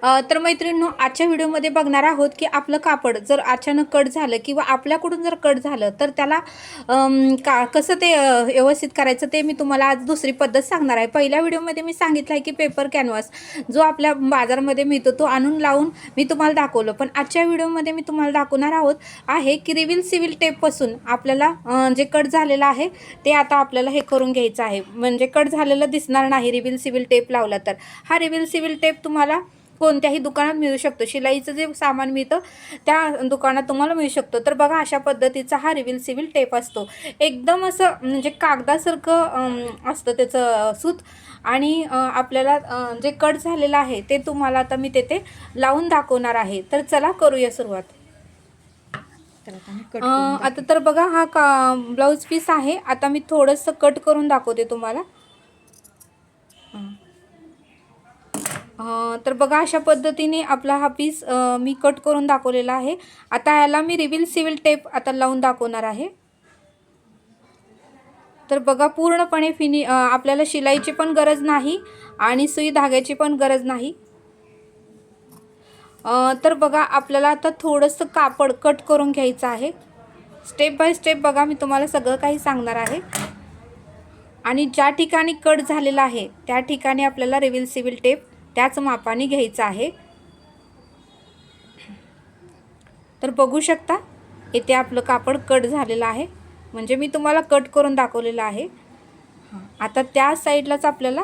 तर मैत्रिणींनो, आजच्या व्हिडिओमध्ये बघणार आहोत की आपलं कापड जर अचानक कट झालं किंवा आपल्याकडून जर कट झालं तर त्याला कसं ते व्यवस्थित करायचं ते मी तुम्हाला आज दुसरी पद्धत सांगणार आहे. पहिल्या व्हिडिओमध्ये मी सांगितलं आहे की पेपर कॅनव्हास जो आपल्या बाजारामध्ये मिळतो तो आणून लावून मी तुम्हाला दाखवलं. पण आजच्या व्हिडिओमध्ये मी तुम्हाला दाखवणार आहोत आहे की रिव्हील सिव्हिल टेपपासून आपल्याला जे कट झालेलं आहे ते आता आपल्याला हे करून घ्यायचं आहे. म्हणजे कट झालेलं दिसणार नाही रिव्हील सिव्हिल टेप लावला तर. हा रिव्हील सिव्हिल टेप तुम्हाला कोणत्याही दुकानात मिळू शकतो. शिलाईचं जे सामान मिळतं त्या दुकानात तुम्हाला मिळू शकतो. तर बघा, अशा पद्धतीचा हा रिव्हील सिव्हिल टेप असतो. एकदम असं म्हणजे कागदासारखं असतं त्याचं सूत. आणि आपल्याला जे कट झालेलं आहे ते तुम्हाला आता मी तेथे लावून दाखवणार आहे. तर चला करूया सुरुवात. आता तर बघा, हा ब्लाऊज पीस आहे. आता मी थोडंसं कट करून दाखवते तुम्हाला. तर बघा, अशा पद्धतीने आपला हा पीस मी कट करून दाखवलेला आहे. आता याला मी रिव्हील सिव्हिल टेप आता लावून दाखवणार आहे. तर बघा, पूर्णपणे आपल्याला शिलाईची पण गरज नाही आणि सुई धाग्याची पण गरज नाही. तर बघा, आपल्याला आता थोडंसं कापड कट करून घ्यायचं आहे. स्टेप बाय स्टेप बघा, मी तुम्हाला सगळं काही सांगणार आहे. आणि ज्या ठिकाणी कट झालेला आहे त्या ठिकाणी आपल्याला रिव्हील सिव्हिल टेप त्याच मापाने घ्यायचा आहे. तर बघू शकता, इथे आपलं कापड कट झालेलं आहे. म्हणजे मी तुम्हाला कट करून दाखवलेलं आहे. आता त्या साईडलाच आपल्याला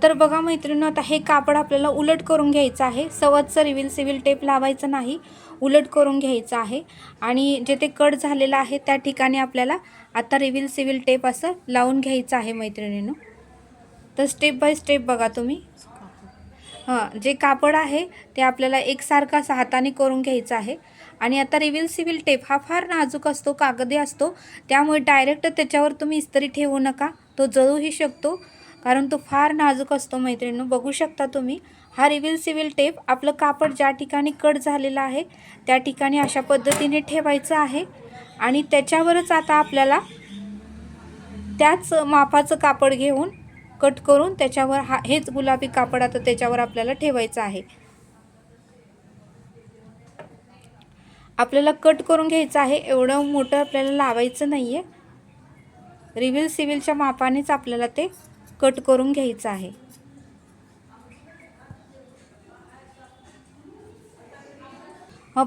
तर बघा मैत्रिणींनो, आता हे कापड आपल्याला उलट करून घ्यायचं आहे. सवतचं रिव्हील सिव्हिल टेप लावायचं नाही, उलट करून घ्यायचं आहे. आणि जेथे कट झालेलं आहे त्या ठिकाणी आपल्याला आता रिव्हील सिव्हिल टेप असं लावून घ्यायचं आहे मैत्रिणींनो. तर स्टेप बाय स्टेप बघा तुम्ही. जे कापड आहे ते आपल्याला एकसारखं असं हाताने करून घ्यायचं आहे. आणि आता रिव्हील सिव्हिल टेप हा फार नाजूक असतो, कागदी असतो. त्यामुळे डायरेक्ट त्याच्यावर तुम्ही इस्त्री ठेवू नका, तो जळूही शकतो, कारण तो फार नाजूक असतो मैत्रिणींनो. बघू शकता तुम्ही, हा रिव्हील सिव्हिल टेप आपलं कापड ज्या ठिकाणी कट झालेलं आहे त्या ठिकाणी अशा पद्धतीने ठेवायचं आहे. आणि त्याच्यावरच आता आपल्याला त्याच मापाचं कापड घेऊन कट करून त्याच्यावर हेच गुलाबी कापड आता त्याच्यावर आपल्याला ठेवायचं आहे. आपल्याला कट करून घ्यायचं आहे, एवढं मोठं आपल्याला लावायचं नाही आहे. रिव्हील सिव्हिलच्या मापानेच आपल्याला ते कट करून घ्यायचं आहे.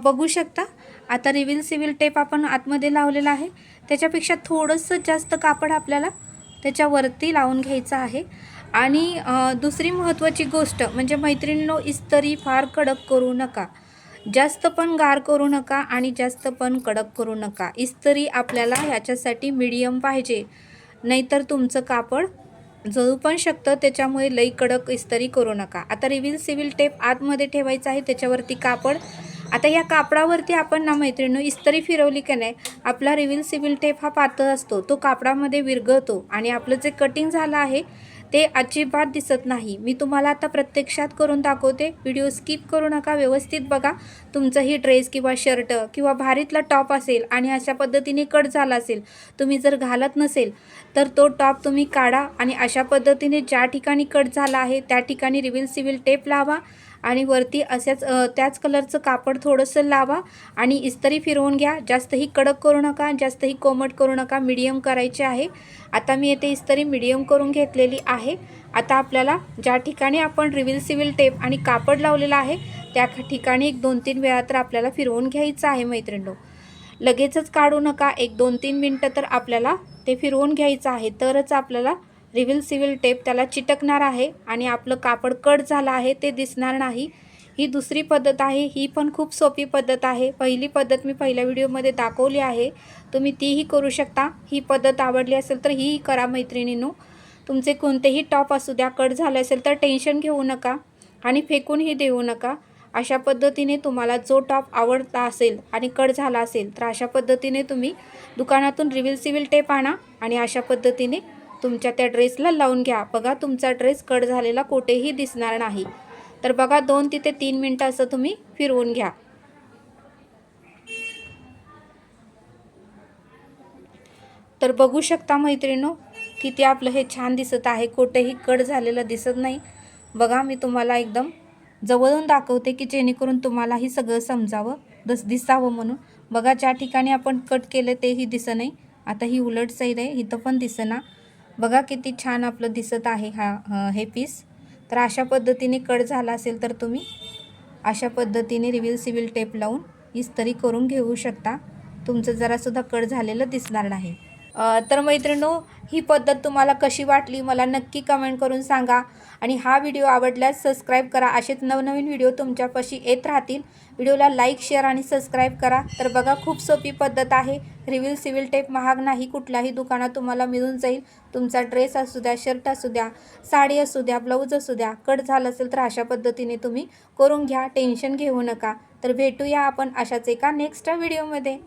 बघू शकता, आता रिव्हील सिव्हिल टेप आपण आतमध्ये लावलेला आहे. त्याच्यापेक्षा थोडंसं जास्त कापड आपल्याला त्याच्यावरती लावून घ्यायचं आहे. आणि दुसरी महत्त्वाची गोष्ट म्हणजे मैत्रिणींनो, इस्त्री फार कडक करू नका, जास्त पण गार करू नका आणि जास्त पण कडक करू नका. इस्त्री आपल्याला ह्याच्यासाठी मीडियम पाहिजे, नाहीतर तुमचं कापड जळू पण शकतं. त्याच्यामुळे लई कडक इस्त्री करू नका. आता रिव्हील सिव्हिल टेप आतमध्ये ठेवायचं आहे, त्याच्यावरती कापड. आता या कापडावरती आपण ना मैत्रिणींनो इस्त्री फिरवली की नाही, आपला रिव्हील सिव्हिल टेप हा पातळ असतो, तो कापडामध्ये विरघळतो आणि आपलं जे कटिंग झालं आहे ते अजिबात दिसत नाही. मी तुम्हाला आता प्रत्यक्षात करून दाखवते, व्हिडिओ स्किप करू नका, व्यवस्थित बघा. तुमचाही ड्रेस किंवा शर्ट किंवा भारीतला टॉप असेल आणि अशा पद्धतीने कट झाला असेल, तुम्ही जर घालत नसेल तर तो टॉप तुम्ही काढा आणि अशा पद्धतीने ज्या ठिकाणी कट झाला आहे त्या ठिकाणी रिव्हील सिव्हिल टेप लावा आणि वरती अशाच त्याच कलरचं कापड थोडंसं लावा आणि इस्त्री फिरवून घ्या. जास्तही कडक करू नका, जास्तही कोमट करू नका, मीडियम करायचे आहे. आता मी येथे इस्त्री मीडियम करून घेतलेली आहे. आता आपल्याला ज्या ठिकाणी आपण रिव्हील सिव्हिल टेप आणि कापड लावलेलं आहे त्या ठिकाणी 1-2-3 वेळा तर आपल्याला फिरवून घ्यायचं आहे मैत्रिणींनो. लगेचच काढू नका, 1-2-3 मिनटं तर आपल्याला ते फिरवून घ्यायचं आहे. तरच आपल्याला रिव्हील सिव्हिल टेप त्याला चिटकणार आहे आणि आपलं कापड कट झालं आहे ते दिसणार नाही. ही दुसरी पद्धत आहे, ही पण खूप सोपी पद्धत आहे. पहिली पद्धत मी पहिल्या व्हिडिओमध्ये दाखवली आहे, तुम्ही तीही करू शकता. ही पद्धत आवडली असेल तर ही करा मैत्रिणींनो. तुमचे कोणतेही टॉप असू द्या, कट झाले असेल तर टेन्शन घेऊ नका आणि फेकूनही देऊ नका. अशा पद्धतीने तुम्हाला जो टॉप आवडता असेल आणि कट झाला असेल तर अशा पद्धतीने तुम्ही दुकानातून रिव्हील सिव्हिल टेप आणा आणि अशा पद्धतीने तुमच्या त्या ड्रेसला लावून घ्या. बघा, तुमचा ड्रेस कट झालेला कुठेही दिसणार नाही. तर बघा, 2 ते 3 मिनटं असं तुम्ही फिरवून घ्या. तर बघू शकता मैत्रिणींनो, किती आपलं हे छान दिसत आहे, कुठेही कट झालेलं दिसत नाही. बघा मी तुम्हाला एकदम जवळून दाखवते की जेणेकरून तुम्हालाही सगळं समजावं दिसावं म्हणून. बघा ज्या ठिकाणी आपण कट केलं तेही दिसत नाही. आता ही उलट साईड आहे, इथं पण दिसेना. बघा किती छान आपलं दिसत आहे हे पीस. तर अशा पद्धतीने कट झाला असेल तर तुम्ही अशा पद्धतीने रिव्हर्सिबल टेप लावून इस्त्री करून घेऊ शकता. तुमचं जरासुद्धा कट झालेलं दिसणार नाही. तर मैत्रिणो, ही पद्धत तुम्हाला कशी वाटली मला नक्की कमेंट करून सांगा. आणि हा व्हिडिओ आवडल्यास सबस्क्राईब करा. असेच नवनवीन व्हिडिओ तुमच्यापाशी येत राहतील. व्हिडिओला लाईक, शेअर आणि सबस्क्राईब करा. तर बघा खूप सोपी पद्धत आहे. रिव्हर्सिबल टेप महाग नाही, कुठल्याही दुकानात तुम्हाला मिळून जाईल. तुमचा ड्रेस असू द्या, शर्ट असू द्या, साडी असू द्या, ब्लाऊज असू द्या, कट झालं असेल तर अशा पद्धतीने तुम्ही करून घ्या. टेन्शन घेऊ नका. तर भेटूया आपण अशाच एका नेक्स्ट व्हिडिओमध्ये.